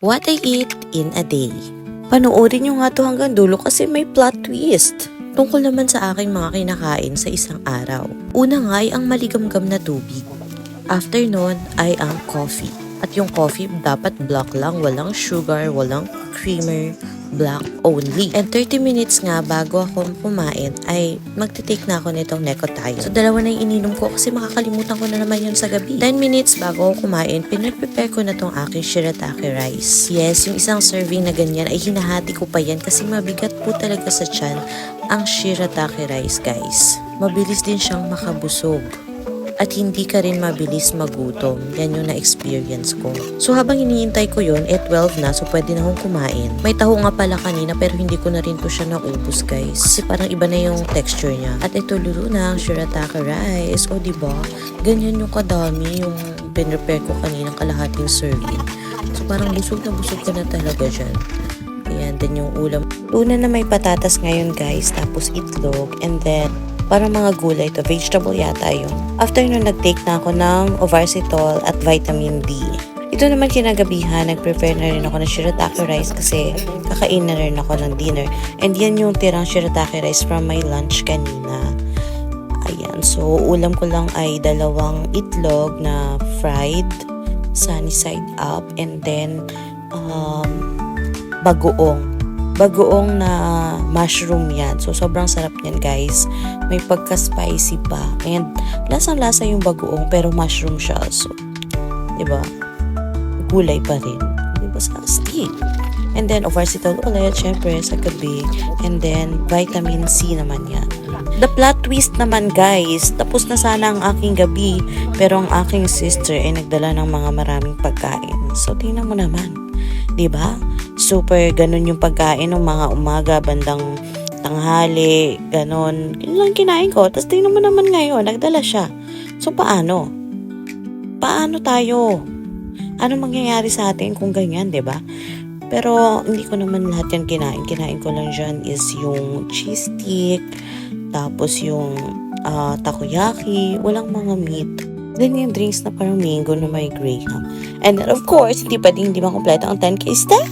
What I Eat in a Day. Panoorin nyo nga to hanggang dulo kasi may plot twist. Tungkol naman sa aking mga kinakain sa isang araw. Una nga ay ang maligamgam na tubig. After nun ay ang coffee. At yung coffee dapat black lang, walang sugar, walang creamer, black only. And 30 minutes nga bago ako kumain ay magte-take na ako nitong Necotai. So dalawa na yung ininom ko kasi makakalimutan ko na naman yun sa gabi. 10 minutes bago ako kumain, pinag-prepare ko na tong aking shirataki rice. Yes, yung isang serving na ganyan ay hinahati ko pa yan kasi mabigat po talaga sa tiyan ang shirataki rice, guys. Mabilis din siyang makabusog. At hindi ka rin mabilis magutom. Yan yung na-experience ko. So habang hinihintay ko yun, 12 na, so pwede na akong kumain. May taho nga pala kanina pero hindi ko na rin po siya naubos, guys. Kasi parang iba na yung texture niya. At ito luto na ang shirataki rice. O diba, ganyan yung kadami yung pinrepare ko kaninang kalahating serving. So parang busog ka na talaga dyan. Ayan, din yung ulam. Tuna na may patatas ngayon, guys. Tapos itlog. And then, parang mga gulay to, vegetable yata yun. After nun, nag-take na ako ng Ovarcitol at vitamin D. Ito naman kinagabihan, nag-prepare na rin ako ng shirataki rice kasi kakain na rin ako ng dinner. And yan yung tirang shirataki rice from my lunch kanina. Ayan, so ulam ko lang ay 2 itlog na fried, sunny side up, and then bagoong na mushroom yan. So, sobrang sarap yan, guys. May pagka-spicy pa. And, lasang-lasa yung bagoong, pero mushroom siya. So, diba? Gulay pa rin. Diba sa steak? And then, Ovarcitol ulit, syempre, sa gabi. And then, vitamin C naman yan. The plot twist naman, guys. Tapos na sana ang aking gabi. Pero ang aking sister ay nagdala ng mga maraming pagkain. So, tingnan mo naman. Diba? Super ganun yung pagkain ng mga umaga, bandang tanghali, ganun. Yun lang kinain ko. Tapos tingnan mo naman ngayon, nagdala siya. So, paano? Paano tayo? Ano mangyayari sa atin kung ganyan, diba? Pero, hindi ko naman lahat yan kinain. Kinain ko lang dyan is yung cheese stick, tapos yung takoyaki, walang mga meat. Then yung drinks na parang mango na may graham. And then of course, hindi makompleto ang 10K step!